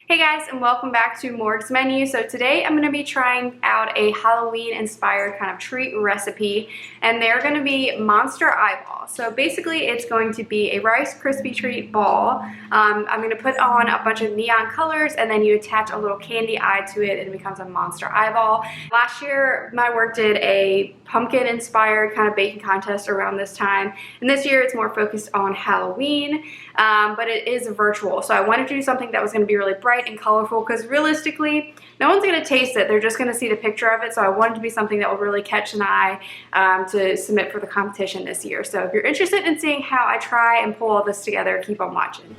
Hey guys, and welcome back to Morgs Menu. So today I'm going to be trying out a Halloween inspired kind of treat recipe, and they're going to be monster eyeballs. So basically it's going to be a Rice Krispie treat ball. I'm going to put on a bunch of neon colors, and then you attach a little candy eye to it and it becomes a monster eyeball. Last year my work did a pumpkin inspired kind of baking contest around this time, and this year it's more focused on Halloween, but it is virtual. So I wanted to do something that was going to be really bright and colorful, because realistically no one's going to taste it, they're just going to see the picture of it. So I wanted to be something that will really catch an eye to submit for the competition this year. So if you're interested in seeing how I try and pull all this together, keep on watching.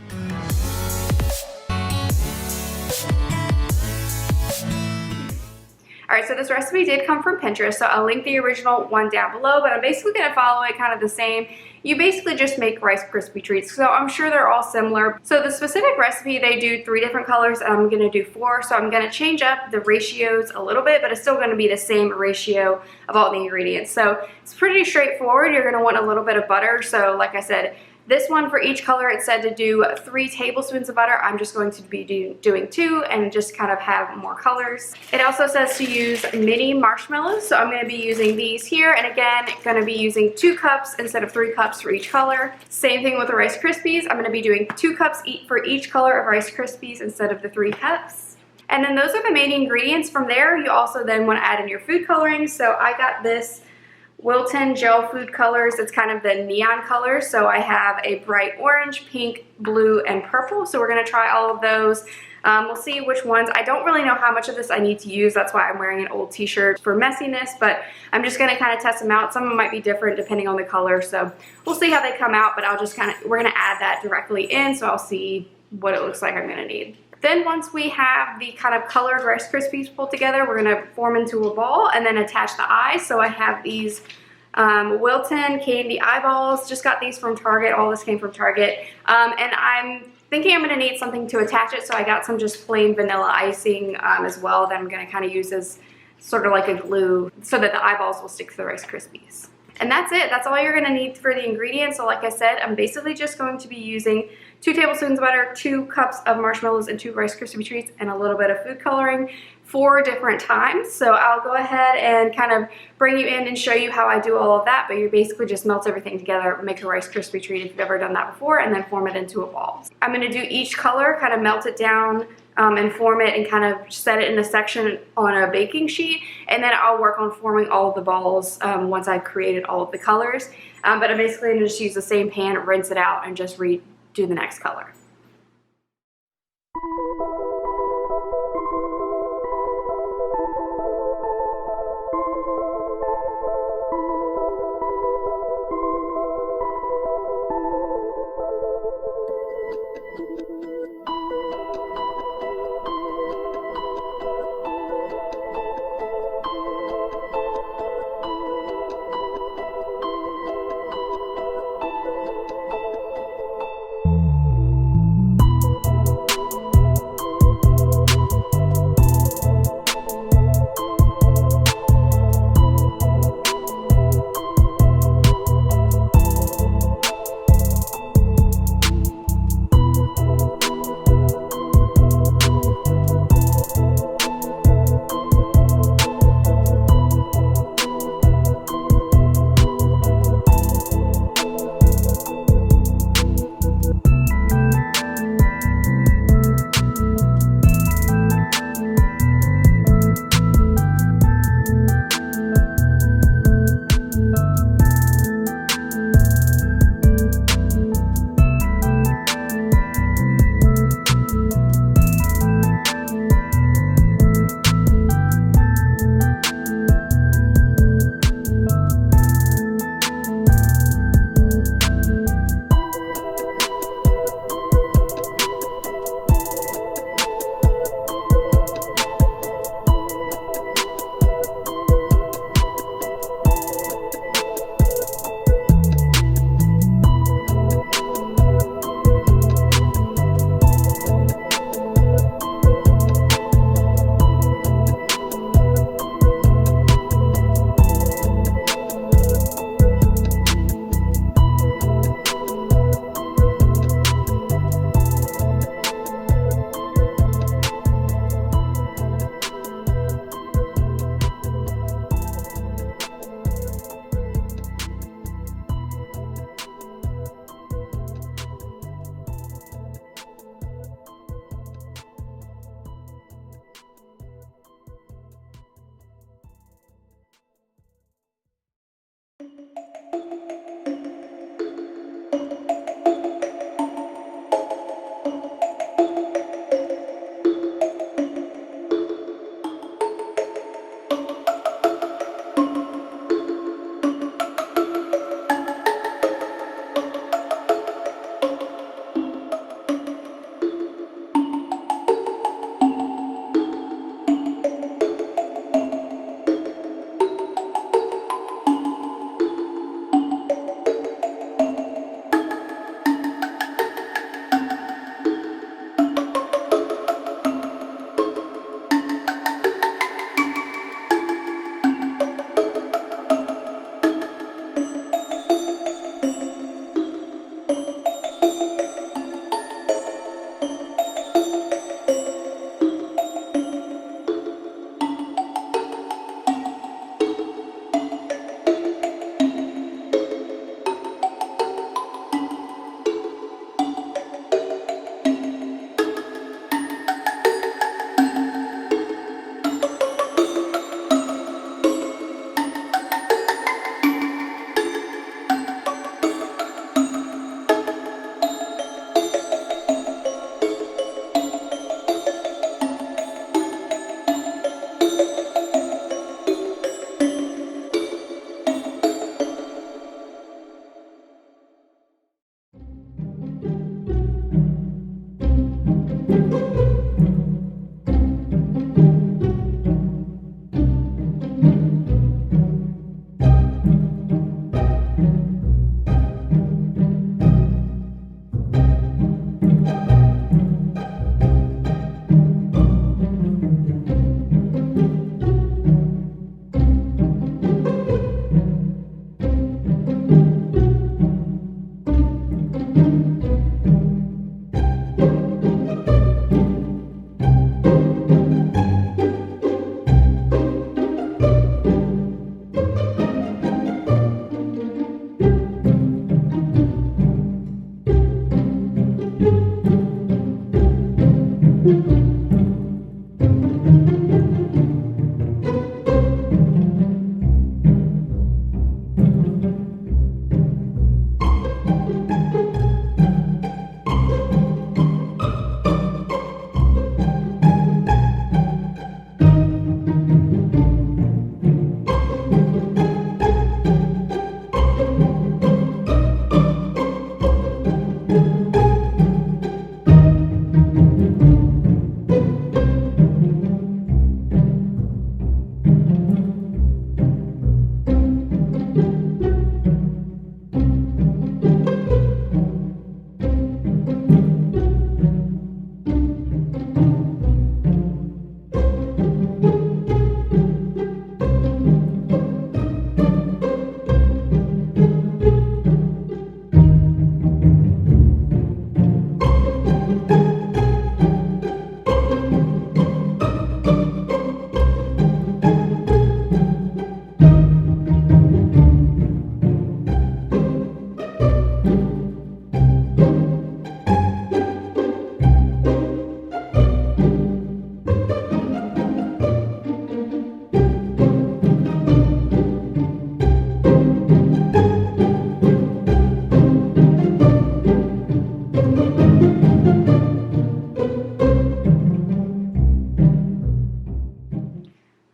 Alright, so this recipe did come from Pinterest, so I'll link the original one down below, but I'm basically going to follow it kind of the same. You basically just make Rice Krispie treats, so I'm sure they're all similar. So the specific recipe, they do 3 different colors, and I'm going to do 4, so I'm going to change up the ratios a little bit, but it's still going to be the same ratio of all the ingredients. So it's pretty straightforward. You're going to want a little bit of butter, so like I said, this one, for each color, it said to do 3 tablespoons of butter. I'm just going to be doing 2 and just kind of have more colors. It also says to use mini marshmallows, so I'm going to be using these here, and again, going to be using 2 cups instead of 3 cups for each color. Same thing with the Rice Krispies. I'm going to be doing 2 cups for each color of Rice Krispies instead of the 3 cups. And then those are the main ingredients. From there, you also then want to add in your food coloring. So I got this Wilton gel food colors. It's kind of the neon colors, so I have a bright orange, pink, blue, and purple. So we're going to try all of those. We'll see which ones. I don't really know how much of this I need to use. That's why I'm wearing an old t-shirt for messiness, but I'm just going to kind of test them out. Some of them might be different depending on the color, so we'll see how they come out, but I'll just we're going to add that directly in, so I'll see what it looks like I'm going to need. Then once we have the kind of colored Rice Krispies pulled together, we're going to form into a ball and then attach the eyes. So I have these Wilton candy eyeballs. Just got these from Target. All this came from Target. And I'm thinking I'm going to need something to attach it, so I got some just plain vanilla icing as well that I'm going to kind of use as sort of like a glue so that the eyeballs will stick to the Rice Krispies. And that's it. That's all you're going to need for the ingredients. So like I said, I'm basically just going to be using 2 tablespoons of butter, 2 cups of marshmallows, and 2 Rice Krispie treats, and a little bit of food coloring 4 different times. So I'll go ahead and kind of bring you in and show you how I do all of that, but you basically just melt everything together, make a Rice Krispie treat if you've ever done that before, and then form it into a ball. I'm going to do each color, kind of melt it down and form it and kind of set it in a section on a baking sheet, and then I'll work on forming all of the balls once I've created all of the colors. But I'm basically going to just use the same pan, rinse it out, and just redo the next color.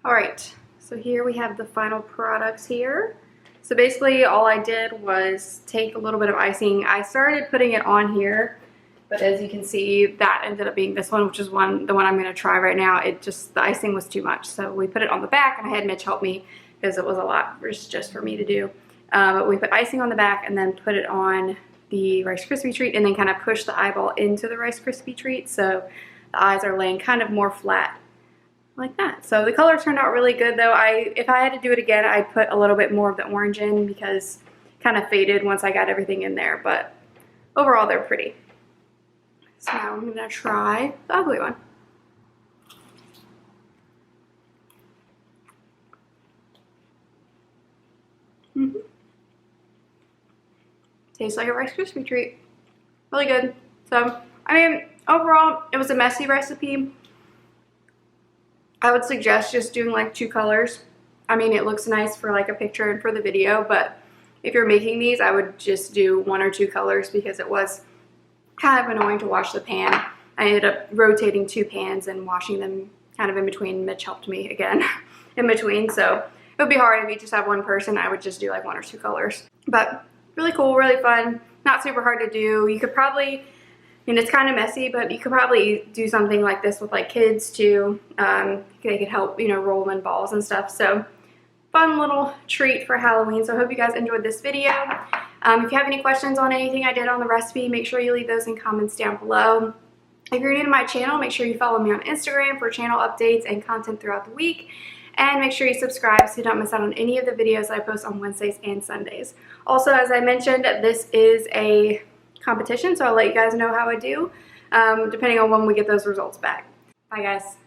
Alright, so here we have the final products here. So basically all I did was take a little bit of icing. I started putting it on here, but as you can see, that ended up being this one, which is the one I'm going to try right now. The icing was too much. So we put it on the back, and I had Mitch help me because it was a lot just for me to do. But we put icing on the back and then put it on the Rice Krispie treat and then kind of push the eyeball into the Rice Krispie treat. So the eyes are laying kind of more flat like that. So the color turned out really good though. If I had to do it again, I'd put a little bit more of the orange in because it kind of faded once I got everything in there. But overall, they're pretty. So now I'm going to try the ugly one. Tastes like a Rice Krispie treat. Really good. So, I mean, overall, it was a messy recipe. I would suggest just doing like 2 colors. I mean, it looks nice for like a picture and for the video, but if you're making these, I would just do 1 or 2 colors because it was kind of annoying to wash the pan. I ended up rotating 2 pans and washing them kind of in between. Mitch helped me again in between, so it would be hard if you just have one person. I would just do like 1 or 2 colors. But really cool, really fun, not super hard to do. You could probably, and it's kind of messy, but you could probably do something like this with like kids too. They could help, you know, roll them in balls and stuff. So fun little treat for Halloween. So I hope you guys enjoyed this video. If you have any questions on anything I did on the recipe, make sure you leave those in comments down below. If you're new to my channel, make sure you follow me on Instagram for channel updates and content throughout the week. And make sure you subscribe so you don't miss out on any of the videos I post on Wednesdays and Sundays. Also, as I mentioned, this is a competition, so I'll let you guys know how I do, depending on when we get those results back. Bye, guys.